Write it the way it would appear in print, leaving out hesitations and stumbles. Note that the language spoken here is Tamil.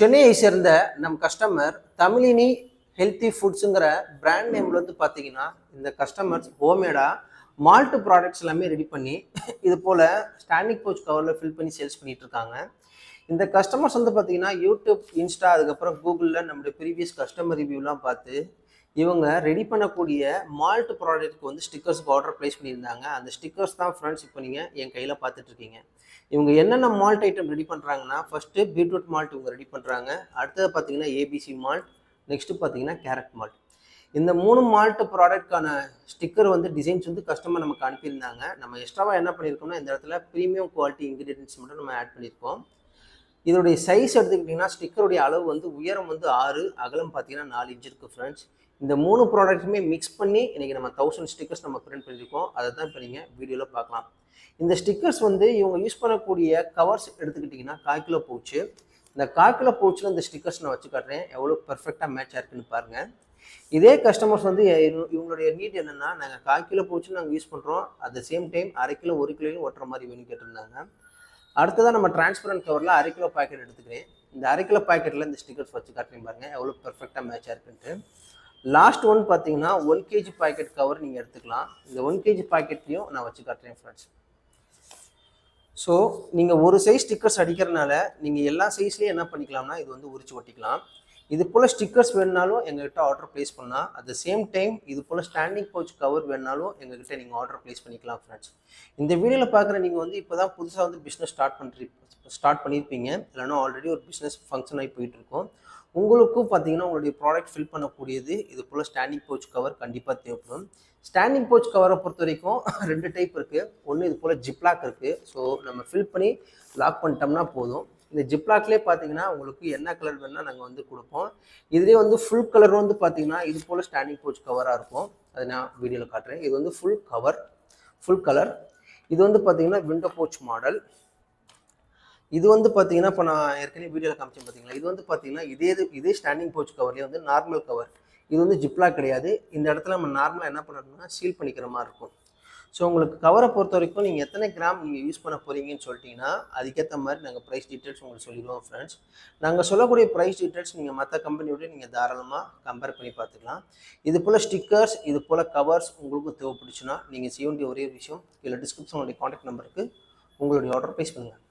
சென்னையை சேர்ந்த நம் கஸ்டமர் தமிழினி ஹெல்த்தி ஃபுட்ஸுங்கிற பிராண்ட் நேம்ல வந்து பார்த்தீங்கன்னா இந்த கஸ்டமர்ஸ் ஹோம்மேடாக மால்ட் ப்ராடக்ட்ஸ் எல்லாமே ரெடி பண்ணி இது போல் ஸ்டாண்டிங் பவுச் கவரில் ஃபில் பண்ணி சேல்ஸ் பண்ணிட்டு இருக்காங்க. இந்த கஸ்டமர்ஸ் வந்து பார்த்தீங்கன்னா யூடியூப், இன்ஸ்டா, அதுக்கப்புறம் கூகுளில் நம்மளுடைய ப்ரீவியஸ் கஸ்டமர் ரிவ்யூலாம் பார்த்து இவங்க ரெடி பண்ணக்கூடிய மால்ட் ப்ராடக்ட்க்கு வந்து ஸ்டிக்கர்ஸ்க்கு ஆர்டர் ப்ளேஸ் பண்ணியிருந்தாங்க. அந்த ஸ்டிக்கர்ஸ் தான் ஃப்ரெண்ட்ஸ் இப்போ நீங்கள் என் கையில் பார்த்துட்டு இருக்கீங்க. இவங்க என்னென்ன மால்ட் ஐட்டம் ரெடி பண்ணுறாங்கன்னா, ஃபஸ்ட்டு பீட்ரூட் மால்ட் இவங்க ரெடி பண்ணுறாங்க. அடுத்தது பார்த்தீங்கன்னா ஏபிசி மால்ட், நெக்ஸ்ட்டு பார்த்தீங்கன்னா கேரட் மால்ட். இந்த 3 மால்ட் ப்ராடக்ட்கான ஸ்டிக்கர் வந்து டிசைன்ஸ் வந்து கஸ்டமர் நமக்கு அனுப்பியிருந்தாங்க. நம்ம எக்ஸ்ட்ராவாக என்ன பண்ணியிருக்கோம்னா, இந்த இடத்துல ப்ரீமியம் குவாலிட்டி இன்க்ரீடியன்ஸ் மட்டும் நம்ம ஆட் பண்ணியிருக்கோம். இதோடைய சைஸ் எடுத்துக்கிட்டிங்கன்னா, ஸ்டிக்கருடைய அளவு வந்து உயரம் வந்து 6, அகலம் பார்த்தீங்கன்னா 4 இன்ச் இருக்குது ஃப்ரெண்ட்ஸ். இந்த 3 ப்ராடக்ட்டுமே மிக்ஸ் பண்ணி இன்றைக்கி நம்ம 1000 ஸ்டிக்கர்ஸ் நம்ம பிரிண்ட் பண்ணியிருக்கோம். அதை தான் இப்போ நீங்கள் வீடியோவில் பார்க்கலாம். இந்த ஸ்டிக்கர்ஸ் வந்து இவங்க யூஸ் பண்ணக்கூடிய கவர்ஸ் எடுத்துக்கிட்டிங்கன்னா 1/4 கிலோ பவுச்சு. இந்த 1/4 கிலோ பவுச்சில் இந்த ஸ்டிக்கர்ஸ் நான் வச்சு காட்டுறேன். எவ்வளோ பர்ஃபெக்டாக மேட்ச் ஆயிருக்குன்னு பாருங்கள். இதே கஸ்டமர்ஸ் வந்து இவங்களுடைய நீட் என்னென்னா, நாங்கள் 1/4 கிலோ பவுச்சு நாங்கள் யூஸ் பண்ணுறோம், at the same time 1/2 kilo 1 கிலோலையும் ஒட்டுற மாதிரி வேணும் கேட்டிருந்தாங்க. அடுத்ததான் நம்ம டிரான்ஸ்பரண்ட் கவரில் 1/2 கிலோ பாக்கெட் எடுத்துக்கிறேன். இந்த 1/2 கிலோ பாக்கெட்டில் இந்த ஸ்டிக்கர்ஸ் வச்சு காட்டுறேன் பாருங்கள், எவ்வளோ பர்ஃபெக்டாக மேட்ச் ஆயிருக்குன்ட்டு. லாஸ்ட் ஒன் பார்த்தீங்கன்னா 1 கேஜி பாக்கெட் கவர் நீங்கள் எடுத்துக்கலாம். இந்த 1 கேஜி பாக்கெட்லையும் நான் வச்சு காட்டுறேன் ஃப்ரெண்ட்ஸ். ஸோ நீங்கள் ஒரு சைஸ் ஸ்டிக்கர்ஸ் அடிக்கிறதுனால நீங்கள் எல்லா சைஸ்லேயும் என்ன பண்ணிக்கலாம்னா இது வந்து உரிச்சு ஒட்டிக்கலாம். இது போல் ஸ்டிக்கர்ஸ் வேணுனாலும் எங்கள்கிட்ட ஆர்டர் ப்ளேஸ் பண்ணலாம். அட் த சேம் டைம் இது போல் ஸ்டாண்டிங் பவுச் கவர் வேணுனாலும் எங்கள்கிட்ட நீங்கள் ஆர்டர் ப்ளேஸ் பண்ணிக்கலாம் ஃப்ரெண்ட்ஸ். இந்த வீடியோவில் பார்க்குற நீங்கள் வந்து இப்போ தான் புதுசாக வந்து பிஸ்னஸ் ஸ்டார்ட் பண்ணியிருப்பீங்க, இல்லைனா ஆல்ரெடி ஒரு பிஸ்னஸ் ஃபங்க்ஷன் ஆகி போயிட்டுருக்கோம். உங்களுக்கும் பார்த்தீங்கன்னா உங்களுடைய ப்ராடக்ட் ஃபில் பண்ணக்கூடியது இது போல் ஸ்டாண்டிங் பவுச் கவர் கண்டிப்பாக தேவைப்படும். ஸ்டாண்டிங் பவுச் கவரை பொறுத்த வரைக்கும் 2 டைப் இருக்குது. ஒன்று இது போல் ஜிப்லாக் இருக்குது. ஸோ நம்ம ஃபில் பண்ணி லாக் பண்ணிட்டோம்னா போதும். இந்த ஜிப்லாக்லேயே பார்த்தீங்கன்னா உங்களுக்கு என்ன கலர் வேணுன்னா நாங்கள் வந்து கொடுப்போம். இதுலேயே வந்து ஃபுல் கலர் வந்து பார்த்தீங்கன்னா இது போல் ஸ்டாண்டிங் பவுச் கவராக இருக்கும். அதை நான் வீடியோவில் காட்டுறேன். இது வந்து ஃபுல் கலர். இது வந்து பார்த்தீங்கன்னா விண்டோ பவுச் மாடல். இது வந்து பார்த்தீங்கன்னா இப்போ நான் ஏற்கனவே வீடியோவில் காமிச்சேன் பார்த்தீங்களா, இது வந்து பார்த்தீங்கன்னா இதே ஸ்டாண்டிங் பவுச் கவர்லேயே வந்து நார்மல் கவர். இது வந்து ஜிப்லாக் கிடையாது. இந்த இடத்துல நம்ம நார்மலாக என்ன பண்ணுறோம்னா சீல் பண்ணிக்கிற மாதிரி இருக்கும். ஸோ உங்களுக்கு கவரை பொறுத்த வரைக்கும் நீங்கள் எத்தனை கிராம் நீங்கள் யூஸ் பண்ண போகிறீங்கன்னு சொல்லிட்டீங்கன்னா அதுக்கேற்ற மாதிரி நாங்கள் ப்ரைஸ் டீட்டெயில்ஸ் உங்களுக்கு சொல்லிடுவோம் ஃப்ரெண்ட்ஸ். நாங்கள் சொல்லக்கூடிய ப்ரைஸ் டீட்டெயில்ஸ் நீங்கள் மற்ற கம்பெனியோட நீங்கள் தாராளமாக கம்பேர் பண்ணி பார்த்துக்கலாம். இது போல் ஸ்டிக்கர்ஸ், இது போல் கவர்ஸ் உங்களுக்கு தேவைப்படுச்சுன்னா நீங்கள் செய்ய வேண்டிய ஒரே விஷயம், இல்லை டிஸ்கிரிப்ஷனுடைய கான்டாக்ட் நம்பருக்கு உங்களுடைய ஆர்டர் ப்ளேஸ் பண்ணுங்கள்.